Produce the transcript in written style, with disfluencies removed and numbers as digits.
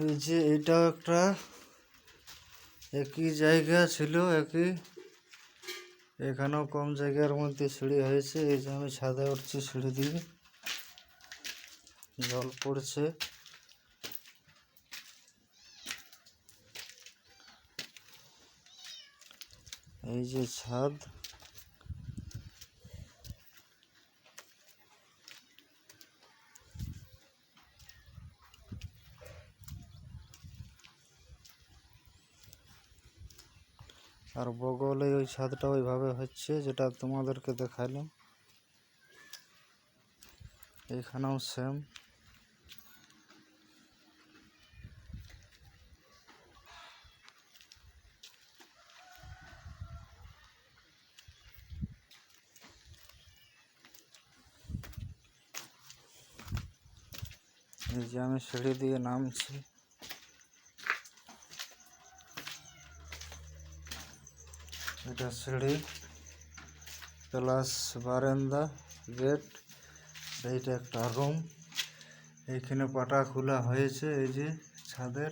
এই যে এটা একটা একই জায়গা ছিল, এখানেও কম জায়গার মধ্যে সিঁড়ি হয়েছে। এই যে আমি ছাদে উঠছি সিঁড়ি দিয়ে, জল পড়ছে। এই যে ছাদ, আর বগলে ওই ছাদটা ওইভাবে হচ্ছে যেটা তোমাদেরকে দেখালাম। এখানেও সেম। এই যে আমি সিঁড়ি দিয়ে নামছি। এটা সিঁড়ি প্লাস বারান্দা, গেট। এইটা একটা রুম। এইখানে পাটা খোলা হয়েছে এই যে ছাদের।